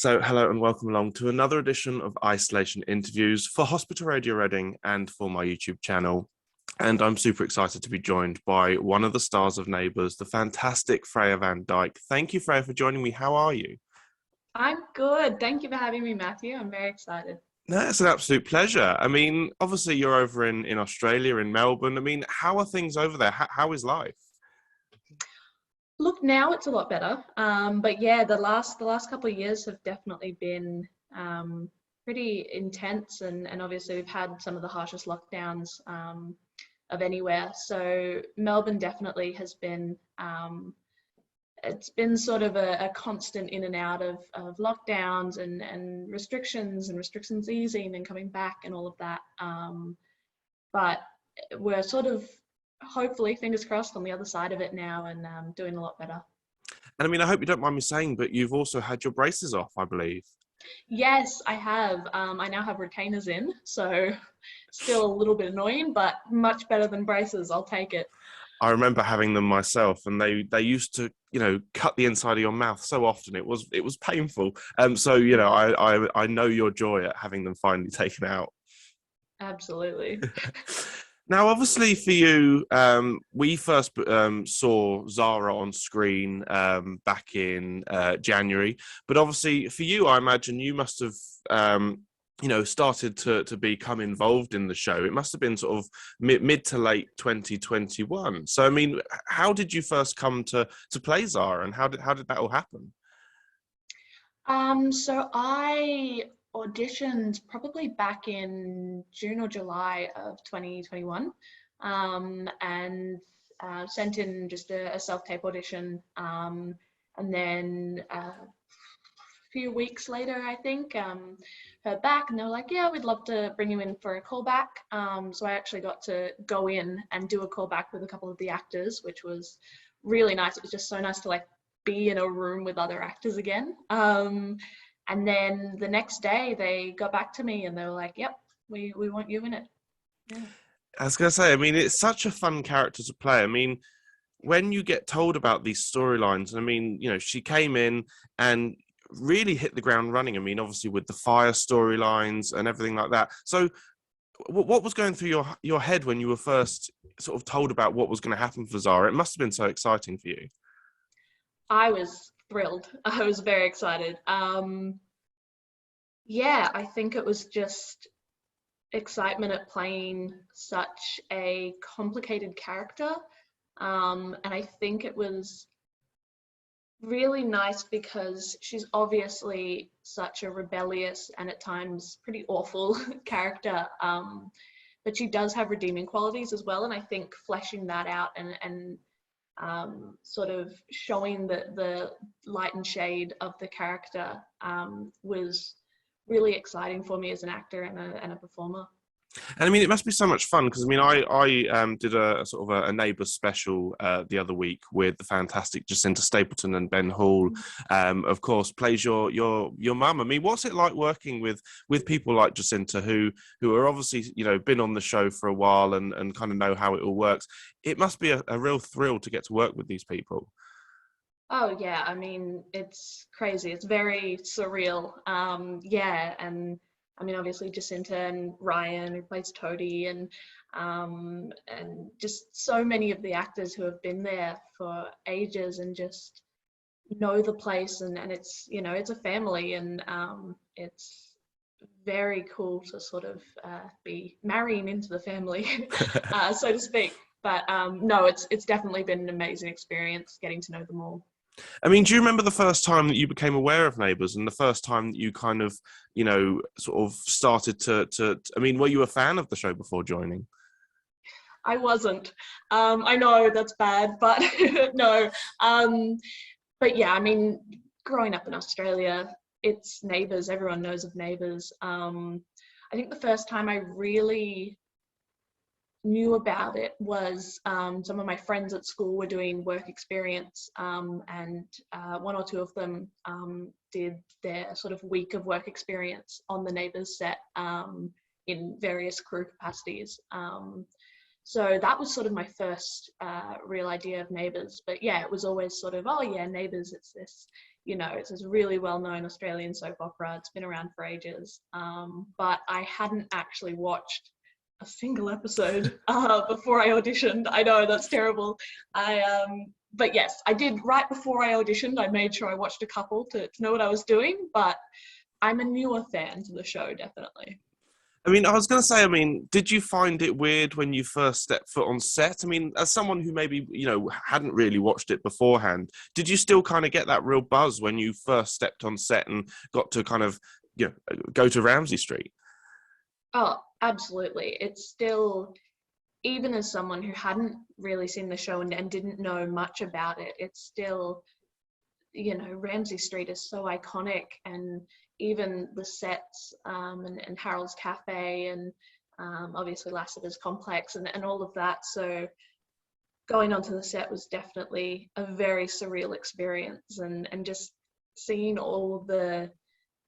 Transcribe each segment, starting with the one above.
So, hello and welcome along to another edition of Isolation Interviews for Hospital Radio Reading and for my YouTube channel. And I'm super excited to be joined by one of the stars of Neighbours, the fantastic Freya Van Dyke. Thank you, Freya, for joining me. How are you? I'm good. Thank you for having me, Matthew. I'm very excited. No, it's an absolute pleasure. I mean, obviously you're over in Australia, in Melbourne. I mean, how are things over there? How is life? Look, now it's a lot better. But yeah, the last couple of years have definitely been pretty intense, and obviously we've had some of the harshest lockdowns of anywhere. So Melbourne definitely has been it's been sort of a constant in and out of lockdowns and restrictions easing and coming back and all of that. But we're sort of hopefully, fingers crossed, on the other side of it now and doing a lot better. And I mean, I hope you don't mind me saying, but you've also had your braces off, I believe. Yes, I have. I now have retainers in, so still a little bit annoying, but much better than braces. I'll take it. I remember having them myself, and they used to, cut the inside of your mouth so often. It was painful. So I know your joy at having them finally taken out. Absolutely. Now, obviously, for you, we first saw Zara on screen back in January, but obviously for you, I imagine you must have started to become involved in the show. It must have been sort of mid to late 2021. So, I mean, how did you first come to play Zara, and how did that all happen? So I auditioned probably back in June or July of 2021, and sent in just a self-tape audition, and then a few weeks later, I think, heard back, and they were like, yeah, we'd love to bring you in for a callback. So I actually got to go in and do a callback with a couple of the actors, which was really nice. It was just so nice to be in a room with other actors again. And then the next day they got back to me and they were like, yep, we want you in it. Yeah. I was going to say, I mean, it's such a fun character to play. I mean, when you get told about these storylines, I mean, she came in and really hit the ground running. I mean, obviously with the fire storylines and everything like that. So what was going through your head when you were first sort of told about what was going to happen for Zara? It must have been so exciting for you. I was thrilled. I was very excited. Yeah, I think it was just excitement at playing such a complicated character. And I think it was really nice because she's obviously such a rebellious and at times pretty awful character. But she does have redeeming qualities as well. And I think fleshing that out and sort of showing the light and shade of the character was really exciting for me as an actor and a performer. And I mean, it must be so much fun because I mean, I did a sort of a Neighbours special the other week with the fantastic Jacinta Stapleton, and Ben Hall, of course, plays your mum. I mean, what's it like working with people like Jacinta who are obviously been on the show for a while and kind of know how it all works? It must be a real thrill to get to work with these people. Oh yeah, I mean, it's crazy. It's very surreal. Yeah, and I mean, obviously Jacinta and Ryan, who plays Toadie, and just so many of the actors who have been there for ages and just know the place, and it's it's a family, and it's very cool to sort of be marrying into the family, so to speak. But no, it's definitely been an amazing experience getting to know them all. I mean, do you remember the first time that you became aware of Neighbours and the first time that you kind of, sort of started to I mean, were you a fan of the show before joining? I wasn't. I know that's bad, but no. But yeah, I mean, growing up in Australia, it's Neighbours. Everyone knows of Neighbours. I think the first time I really knew about it was some of my friends at school were doing work experience, and one or two of them did their sort of week of work experience on the Neighbours set in various crew capacities. So that was sort of my first real idea of Neighbours. But yeah, it was always sort of, oh yeah, Neighbours, it's this, you know, it's this really well-known Australian soap opera. It's been around for ages. But I hadn't actually watched a single episode before I auditioned. I know, that's terrible. But yes, I did right before I auditioned. I made sure I watched a couple to know what I was doing, but I'm a newer fan to the show, definitely. I mean, I was going to say, I mean, did you find it weird when you first stepped foot on set? I mean, as someone who maybe, you know, hadn't really watched it beforehand, did you still kind of get that real buzz when you first stepped on set and got to kind of, you know, go to Ramsay Street? Oh, absolutely. It's still, even as someone who hadn't really seen the show and didn't know much about it, it's still, you know, Ramsay Street is so iconic, and even the sets and Harold's Cafe and obviously Lassiter's Complex and all of that. So going onto the set was definitely a very surreal experience, and just seeing all the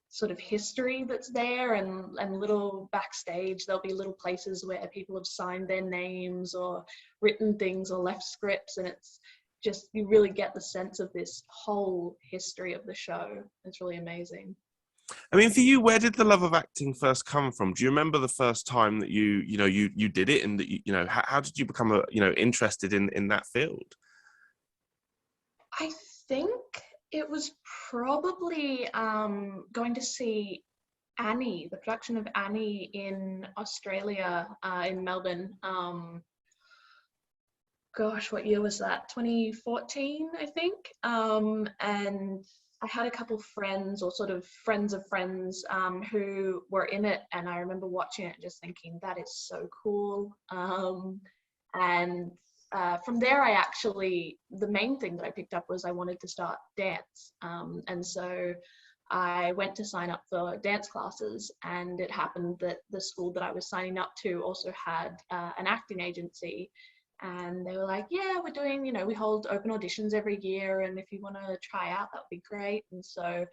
sort of history that's there, and little backstage, there'll be little places where people have signed their names or written things or left scripts, and it's just, you really get the sense of this whole history of the show. It's really amazing. I mean, for you, where did the love of acting first come from? Do you remember the first time that you did it, and that you know, how did you become interested in that field? I think it was probably going to see Annie, the production of Annie in Australia, in Melbourne. Gosh, what year was that? 2014, I think. And I had a couple friends, or sort of friends of friends, who were in it, and I remember watching it and just thinking, that is so cool. And from there, I actually, the main thing that I picked up was I wanted to start dance. And so I went to sign up for dance classes, and it happened that the school that I was signing up to also had an acting agency. And they were like, yeah, we're doing, you know, we hold open auditions every year, and if you want to try out, that would be great. And so,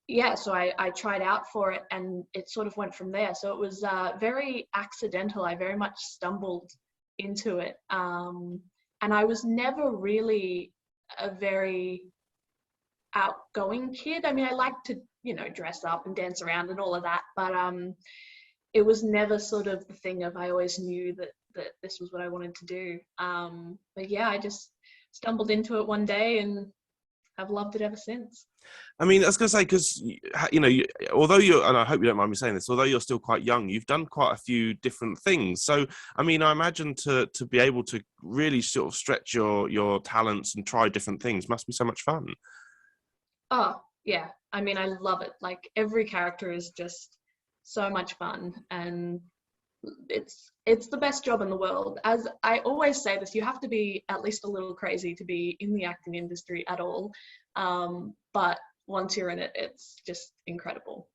yeah, so I tried out for it, and it sort of went from there. So it was very accidental. I very much stumbled into it. And I was never really a very outgoing kid. I mean, I like to, you know, dress up and dance around and all of that, but it was never sort of the thing of, I always knew that this was what I wanted to do. But yeah, I just stumbled into it one day and I've loved it ever since. I mean, I was going to say, because, you know, although you're, and I hope you don't mind me saying this, although you're still quite young, you've done quite a few different things. So, I mean, I imagine to be able to really sort of stretch your talents and try different things must be so much fun. Oh, yeah. I mean, I love it. Like, every character is just so much fun, and it's the best job in the world. As I always say this, you have to be at least a little crazy to be in the acting industry at all. But once you're in it, it's just incredible.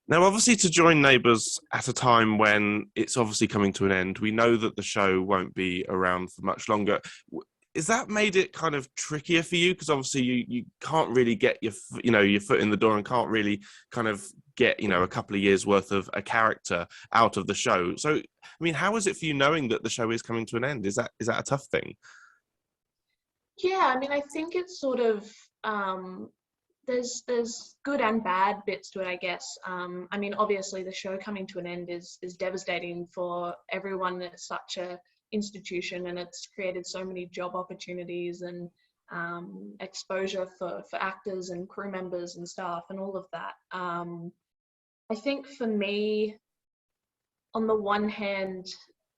Now, obviously, to join Neighbours at a time when it's obviously coming to an end, we know that the show won't be around for much longer. Is that made it kind of trickier for you? Because obviously you can't really get your foot in the door, and can't really kind of get, you know, a couple of years worth of a character out of the show. So, I mean, how is it for you knowing that the show is coming to an end? Is that a tough thing? Yeah, I mean, I think it's sort of, there's good and bad bits to it, I guess. I mean, obviously the show coming to an end is devastating for everyone. It's such a institution, and it's created so many job opportunities and exposure for actors and crew members and staff and all of that. I think for me, on the one hand,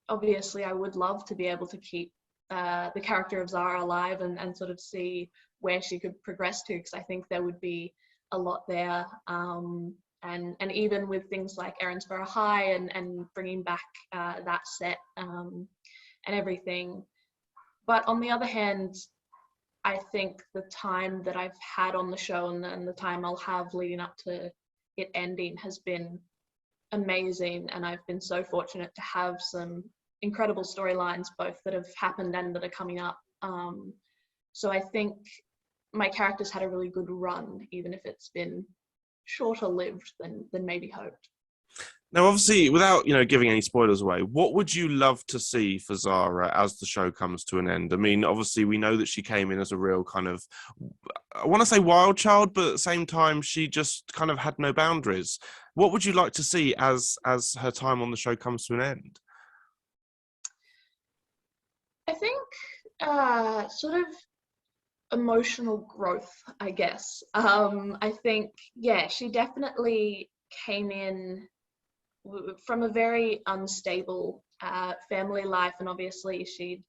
obviously I would love to be able to keep the character of Zara alive, and sort of see where she could progress to, because I think there would be a lot there. And even with things like Erinsborough High and bringing back that set and everything. But on the other hand, I think the time that I've had on the show, and the time I'll have leading up to it ending, has been amazing. And I've been so fortunate to have some incredible storylines, both that have happened and that are coming up. So I think my character's had a really good run, even if it's been shorter lived than maybe hoped. Now, obviously, without giving any spoilers away, what would you love to see for Zara as the show comes to an end? I mean, obviously, we know that she came in as a real kind of, I want to say wild child, but at the same time, she just kind of had no boundaries. What would you like to see as her time on the show comes to an end? I think sort of emotional growth, I guess. I think, yeah, she definitely came in from a very unstable family life, and obviously she'd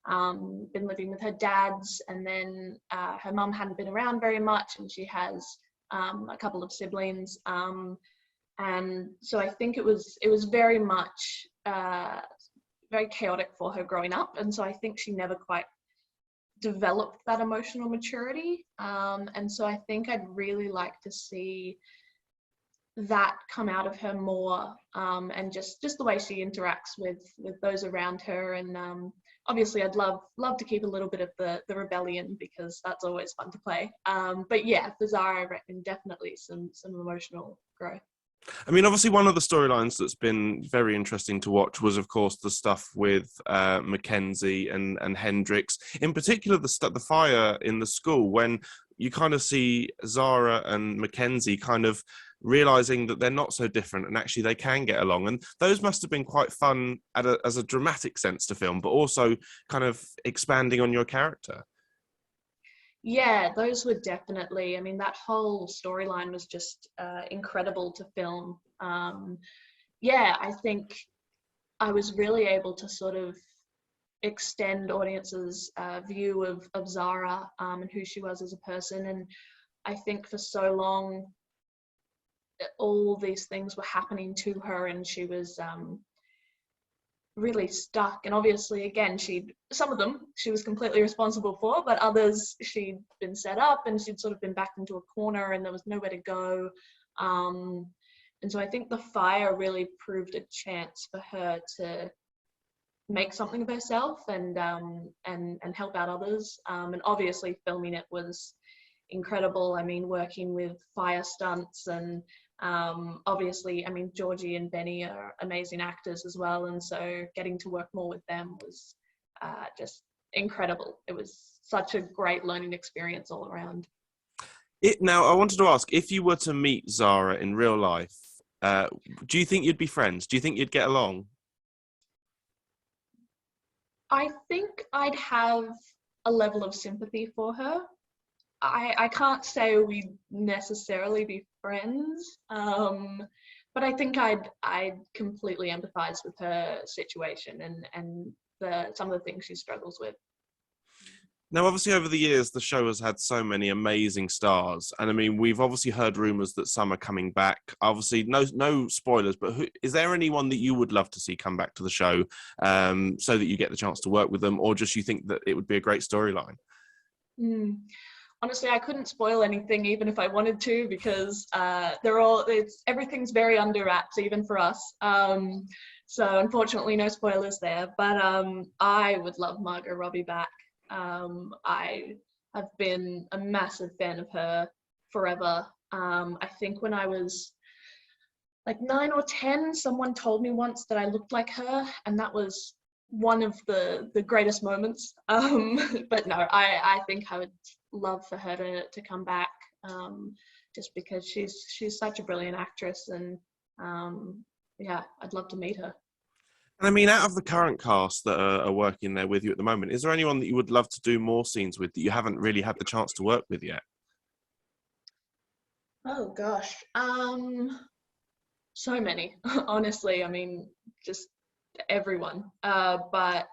been living with her dad's, and then her mum hadn't been around very much, and she has a couple of siblings, and so I think it was very much very chaotic for her growing up, and so I think she never quite developed that emotional maturity, and so I think I'd really like to see that come out of her more, and just the way she interacts with those around her, and obviously I'd love to keep a little bit of the rebellion, because that's always fun to play, but yeah, for Zara I reckon definitely some emotional growth. I mean, obviously, one of the storylines that's been very interesting to watch was, of course, the stuff with Mackenzie and Hendrix. In particular, the fire in the school, when you kind of see Zara and Mackenzie kind of realizing that they're not so different and actually they can get along. And those must have been quite fun as a dramatic sense to film, but also kind of expanding on your character. Yeah, those were definitely, I mean, that whole storyline was just incredible to film. Yeah, I think I was really able to sort of extend audiences' view of Zara, and who she was as a person. And I think for so long, all these things were happening to her, and she was really stuck. And obviously, again, some of them she was completely responsible for, but others she'd been set up, and she'd sort of been backed into a corner, and there was nowhere to go. And so I think the fire really proved a chance for her to make something of herself, and help out others. And obviously filming it was incredible. I mean, working with fire stunts, and obviously, I mean, Georgie and Benny are amazing actors as well, and so getting to work more with them was just incredible. It was such a great learning experience all around. Now, I wanted to ask, if you were to meet Zara in real life, do you think you'd be friends? Do you think you'd get along? I think I'd have a level of sympathy for her. I can't say we'd necessarily be friends, but I think I'd completely empathise with her situation, and some of the things she struggles with. Now, obviously, over the years, the show has had so many amazing stars, and I mean, we've obviously heard rumours that some are coming back. Obviously, no spoilers, but is there anyone that you would love to see come back to the show, so that you get the chance to work with them, or just you think that it would be a great storyline? Mm. Honestly, I couldn't spoil anything even if I wanted to, because everything's very under wraps even for us. So unfortunately, no spoilers there. But I would love Margot Robbie back. I have been a massive fan of her forever. I think when I was like 9 or 10, someone told me once that I looked like her, and that was one of the greatest moments. But no, I think I would love for her to come back, just because she's such a brilliant actress, and yeah, I'd love to meet her. And I mean, out of the current cast that are working there with you at the moment, is there anyone that you would love to do more scenes with that you haven't really had the chance to work with yet? Oh gosh, so many. Honestly, I mean, just everyone. But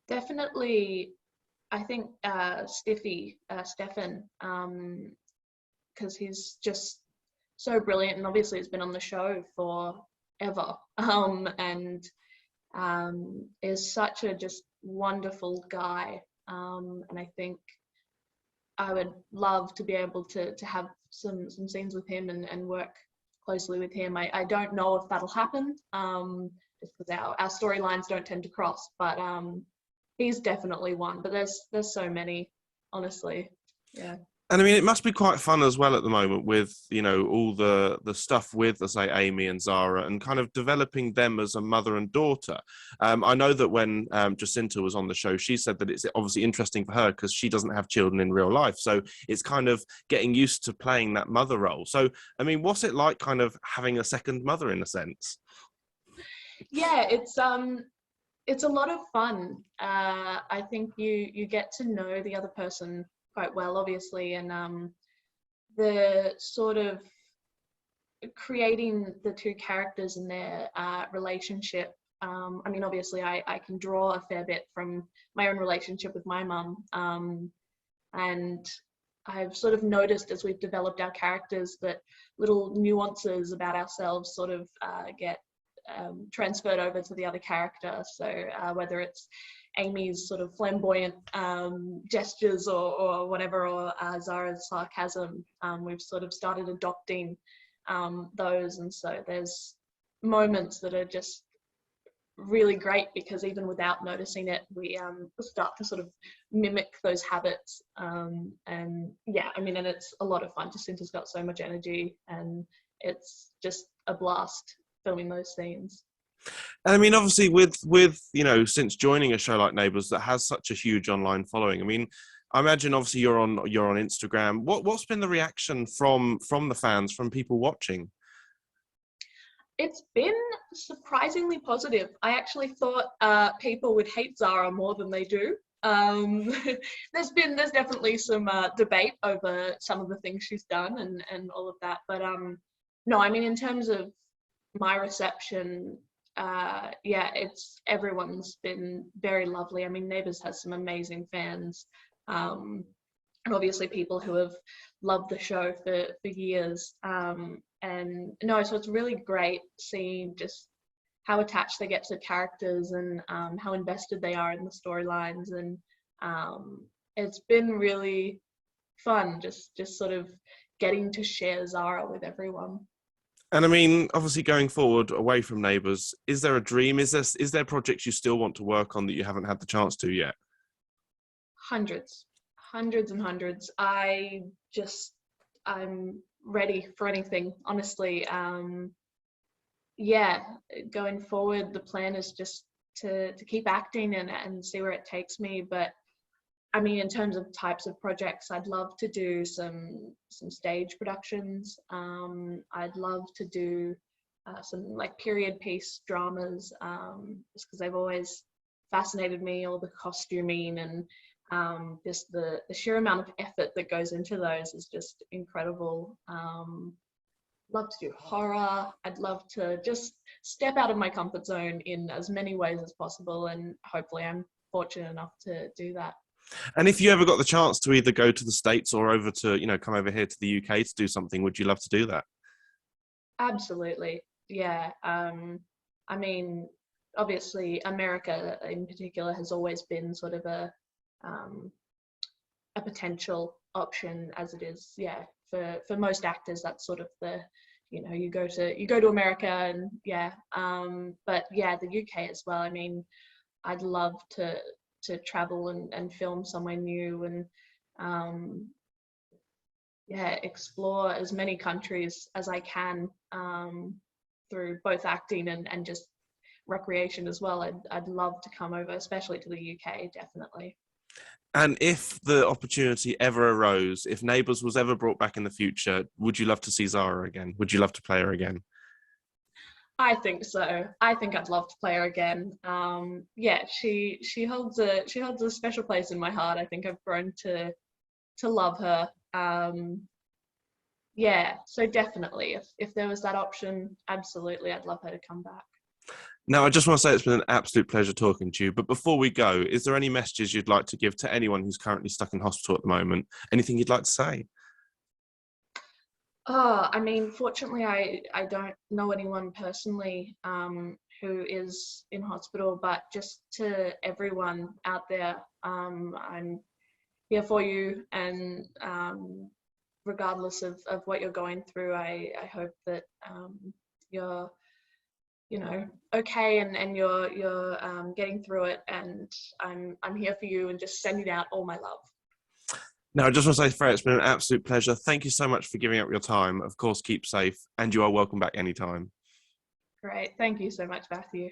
definitely, I think Stefan, because he's just so brilliant, and obviously has been on the show forever, and is such a just wonderful guy, and I think I would love to be able to have some scenes with him, and work closely with him. I don't know if that'll happen, just because our storylines don't tend to cross, but he's definitely one. But there's so many, honestly. Yeah. And I mean, it must be quite fun as well at the moment with, you know, all the stuff with, let's say, Amy and Zara and kind of developing them as a mother and daughter. I know that when Jacinta was on the show, she said that it's obviously interesting for her because she doesn't have children in real life. So it's kind of getting used to playing that mother role. So, I mean, what's it like kind of having a second mother in a sense? Yeah, it's a lot of fun. I think you get to know the other person quite well, obviously, and the sort of creating the two characters and their relationship. I mean, obviously, I can draw a fair bit from my own relationship with my mum, and I've sort of noticed as we've developed our characters that little nuances about ourselves sort of get transferred over to the other character. So whether it's Amy's sort of flamboyant gestures or whatever, or Zara's sarcasm, we've sort of started adopting those. And so there's moments that are just really great because even without noticing it, we start to sort of mimic those habits. And yeah, I mean, and it's a lot of fun. Jacinta's got so much energy and it's just a blast filming those scenes. And I mean, obviously, with you know, since joining a show like Neighbours that has such a huge online following, I mean, I imagine obviously you're on Instagram. What's been the reaction from the fans, from people watching? It's been surprisingly positive. I actually thought people would hate Zara more than they do. There's definitely some debate over some of the things she's done and all of that. But no, I mean, in terms of my reception, yeah, everyone's been very lovely. I mean, Neighbours has some amazing fans, and obviously people who have loved the show for years. And no, so it's really great seeing just how attached they get to characters and how invested they are in the storylines. And it's been really fun just sort of getting to share Zara with everyone. And I mean, obviously, going forward away from Neighbours, is there a dream? Is there projects you still want to work on that you haven't had the chance to yet? Hundreds, hundreds and hundreds. I'm ready for anything, honestly. Yeah, going forward, the plan is just to keep acting and see where it takes me. But I mean, in terms of types of projects, I'd love to do some stage productions. I'd love to do some like period piece dramas, just because they've always fascinated me, all the costuming and just the sheer amount of effort that goes into those is just incredible. Love to do horror. I'd love to just step out of my comfort zone in as many ways as possible, and hopefully I'm fortunate enough to do that. And if you ever got the chance to either go to the States or over to, you know, come over here to the UK to do something, would you love to do that? Absolutely. Yeah. I mean, obviously America in particular has always been sort of um, a potential option as it is. Yeah. For most actors, that's sort of you go to America and yeah. But yeah, the UK as well. I mean, I'd love to travel and film somewhere new and yeah, explore as many countries as I can through both acting and just recreation as well. I'd love to come over, especially to the UK, definitely. And if the opportunity ever arose, if Neighbours was ever brought back in the future, would you love to see Zara again? Would you love to play her again? I think so. I think I'd love to play her again. Yeah, she holds a special place in my heart. I think I've grown to love her. Yeah, so definitely, if there was that option, absolutely, I'd love her to come back. Now, I just want to say it's been an absolute pleasure talking to you. But before we go, is there any messages you'd like to give to anyone who's currently stuck in hospital at the moment? Anything you'd like to say? Oh, I mean, fortunately, I don't know anyone personally who is in hospital, but just to everyone out there, I'm here for you, and regardless of what you're going through, I hope that you're okay and you're getting through it, and I'm here for you and just sending out all my love. No, I just want to say, Freya, it's been an absolute pleasure. Thank you so much for giving up your time. Of course, keep safe, and you are welcome back anytime. Great. Thank you so much, Matthew.